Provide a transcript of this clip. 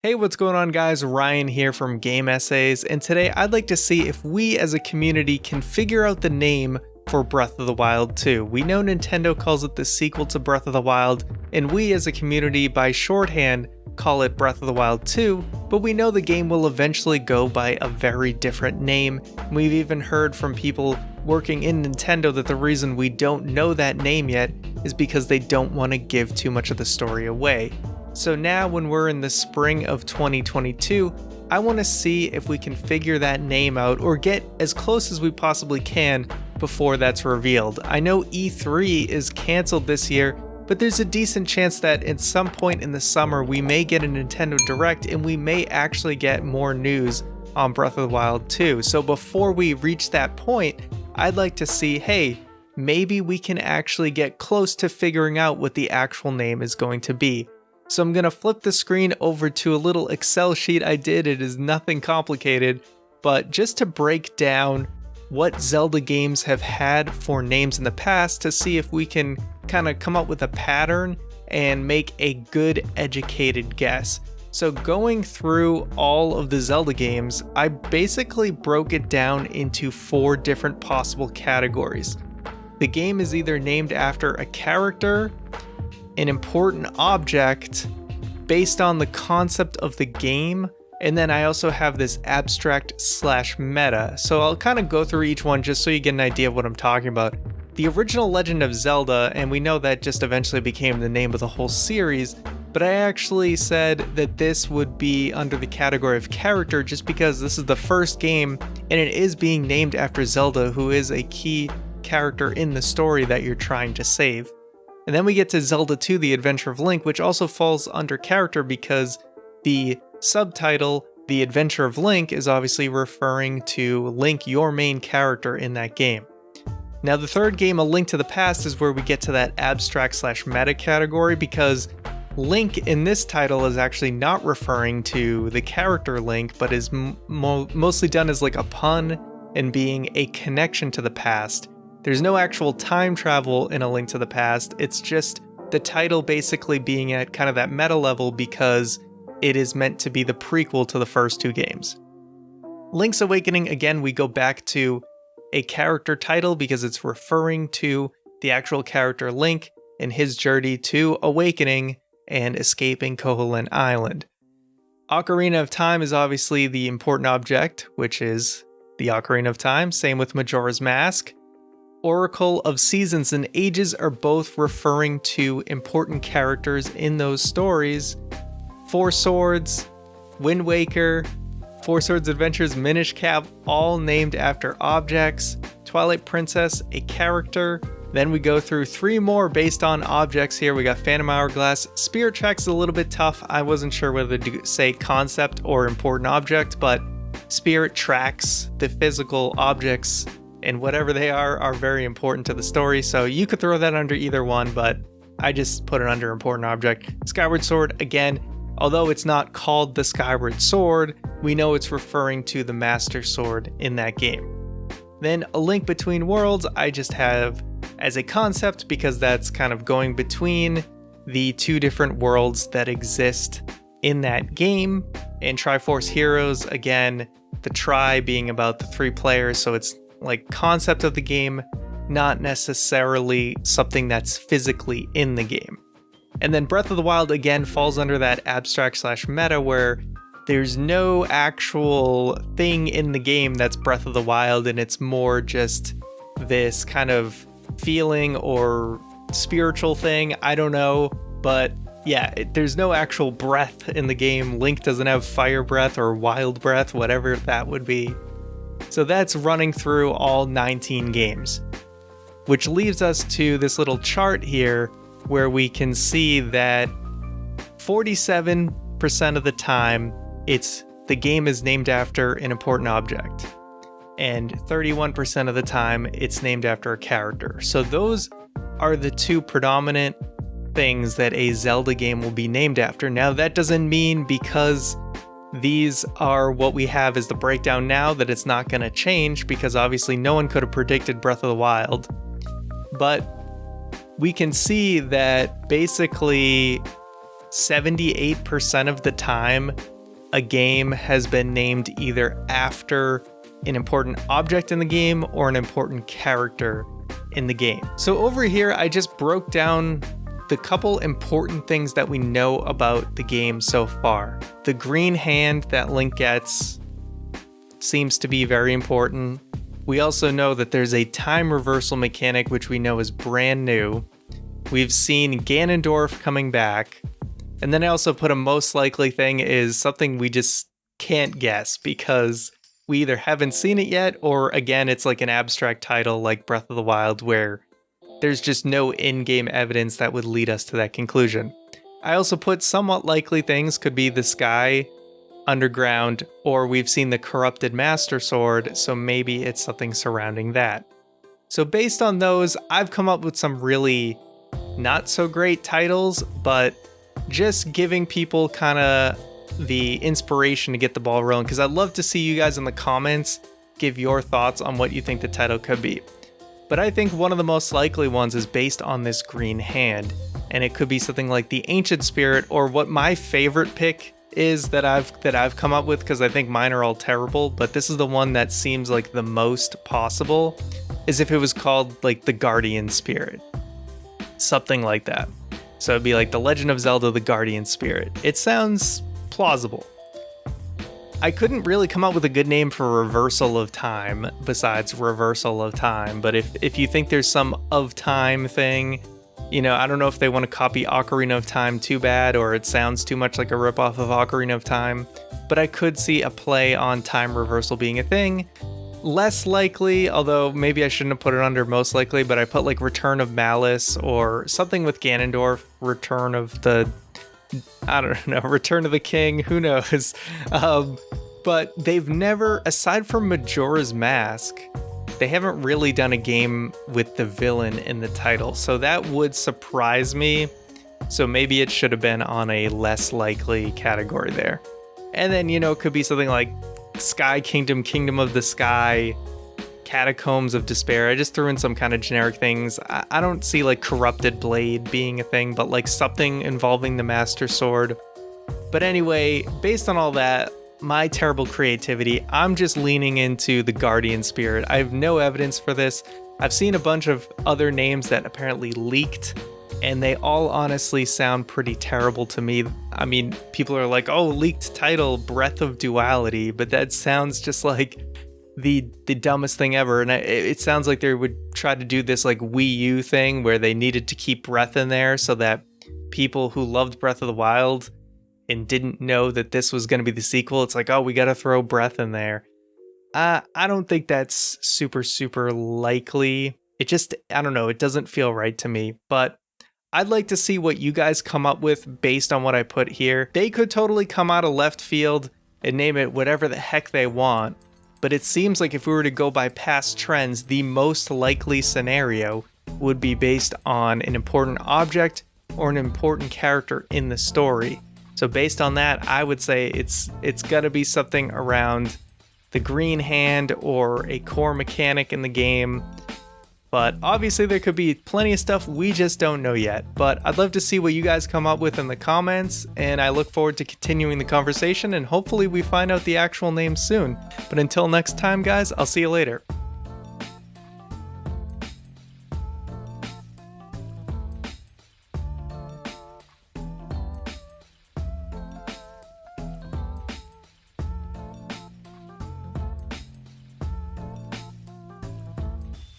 Hey, what's going on guys? Ryan here from Game Essays, and today I'd like to see if we as a community can figure out the name for Breath of the Wild 2. We know Nintendo calls it the sequel to Breath of the Wild, and we as a community by shorthand call it Breath of the Wild 2, but we know the game will eventually go by a very different name. We've even heard from people working in Nintendo that the reason we don't know that name yet is because they don't want to give too much of the story away. So now when we're in the spring of 2022, I want to see if we can figure that name out or get as close as we possibly can before that's revealed. I know E3 is canceled this year, but there's a decent chance that at some point in the summer we may get a Nintendo Direct and we may actually get more news on Breath of the Wild 2. So before we reach that point, I'd like to see, hey, maybe we can actually get close to figuring out what the actual name is going to be. So I'm going to flip the screen over to a little Excel sheet I did. It is nothing complicated, but just to break down what Zelda games have had for names in the past to see if we can kind of come up with a pattern and make a good educated guess. So going through all of the Zelda games, I basically broke it down into 4 different possible categories. The game is either named after a character, an important object based on the concept of the game, and then I also have this abstract/meta. So I'll kind of go through each one just so you get an idea of what I'm talking about. The original Legend of Zelda, and we know that just eventually became the name of the whole series, but I actually said that this would be under the category of character just because this is the first game and it is being named after Zelda, who is a key character in the story that you're trying to save. And then we get to Zelda 2, The Adventure of Link, which also falls under character because the subtitle, The Adventure of Link, is obviously referring to Link, your main character in that game. Now the third game, A Link to the Past, is where we get to that abstract/meta category because Link in this title is actually not referring to the character Link, but is mostly done as like a pun and being a connection to the past. There's no actual time travel in A Link to the Past, it's just the title basically being at kind of that meta level because it is meant to be the prequel to the first 2 games. Link's Awakening, again, we go back to a character title because it's referring to the actual character Link and his journey to awakening and escaping Koholint Island. Ocarina of Time is obviously the important object, which is the Ocarina of Time, same with Majora's Mask. Oracle of Seasons and Ages are both referring to important characters in those stories. Four Swords, Wind Waker, Four Swords Adventures, Minish Cap, all named after objects. Twilight Princess, a character. Then we go through 3 more based on objects here. We got Phantom Hourglass. Spirit Tracks is a little bit tough. I wasn't sure whether to say concept or important object, but Spirit Tracks, the physical objects, and whatever they are very important to the story, so you could throw that under either one, but I just put it under important object. Skyward Sword, again, although it's not called the Skyward Sword, we know it's referring to the Master Sword in that game. Then A Link Between Worlds, I just have as a concept because that's kind of going between the 2 different worlds that exist in that game. And Triforce Heroes, again, the Tri being about the 3 players, so it's like concept of the game, not necessarily something that's physically in the game. And then Breath of the Wild again falls under that abstract/meta where there's no actual thing in the game that's Breath of the Wild and it's more just this kind of feeling or spiritual thing, I don't know, but yeah, there's no actual breath in the game. Link doesn't have fire breath or wild breath, whatever that would be. So that's running through all 19 games, which leaves us to this little chart here where we can see that 47% of the time the game is named after an important object, and 31% of the time it's named after a character. So those are the 2 predominant things that a Zelda game will be named after. Now that doesn't mean because these are what we have as the breakdown now that it's not going to change, because obviously no one could have predicted Breath of the Wild. But we can see that basically 78% of the time, a game has been named either after an important object in the game or an important character in the game. So over here, I just broke down the couple important things that we know about the game so far. The green hand that Link gets seems to be very important. We also know that there's a time reversal mechanic, which we know is brand new. We've seen Ganondorf coming back. And then I also put a most likely thing is something we just can't guess because we either haven't seen it yet, or again, it's like an abstract title like Breath of the Wild where there's just no in-game evidence that would lead us to that conclusion. I also put somewhat likely things could be the sky, underground, or we've seen the corrupted Master Sword, so maybe it's something surrounding that. So based on those, I've come up with some really not so great titles, but just giving people kind of the inspiration to get the ball rolling, because I'd love to see you guys in the comments give your thoughts on what you think the title could be. But I think one of the most likely ones is based on this green hand, and it could be something like the Ancient Spirit, or what my favorite pick is that I've come up with, because I think mine are all terrible, but this is the one that seems like the most possible, is if it was called like the Guardian Spirit. Something like that. So it'd be like The Legend of Zelda, the Guardian Spirit. It sounds plausible. I couldn't really come up with a good name for Reversal of Time besides Reversal of Time, but if you think there's some of time thing, you know, I don't know if they want to copy Ocarina of Time too bad, or it sounds too much like a ripoff of Ocarina of Time, but I could see a play on time reversal being a thing. Less likely, although maybe I shouldn't have put it under most likely, but I put like Return of Malice or something with Ganondorf, Return of the... I don't know, Return of the King, who knows? But they've never, aside from Majora's Mask, they haven't really done a game with the villain in the title. So that would surprise me. So maybe it should have been on a less likely category there. And then, you know, it could be something like Sky Kingdom, Kingdom of the Sky, Catacombs of Despair. I just threw in some kind of generic things. I don't see like Corrupted Blade being a thing, but like something involving the Master Sword. But anyway, based on all that, my terrible creativity, I'm just leaning into the Guardian Spirit. I have no evidence for this. I've seen a bunch of other names that apparently leaked, and they all honestly sound pretty terrible to me. I mean, people are like, oh, leaked title, Breath of Duality, but that sounds just like the dumbest thing ever. And it sounds like they would try to do this like Wii U thing where they needed to keep Breath in there so that people who loved Breath of the Wild and didn't know that this was going to be the sequel, it's like, oh, we got to throw Breath in there. I don't think that's super likely. It just, I don't know, it doesn't feel right to me. But I'd like to see what you guys come up with based on what I put here. They could totally come out of left field and name it whatever the heck they want. But it seems like if we were to go by past trends, the most likely scenario would be based on an important object or an important character in the story. So based on that, I would say it's got to be something around the green hand or a core mechanic in the game. But obviously there could be plenty of stuff we just don't know yet. But I'd love to see what you guys come up with in the comments, and I look forward to continuing the conversation, and hopefully we find out the actual name soon. But until next time, guys, I'll see you later.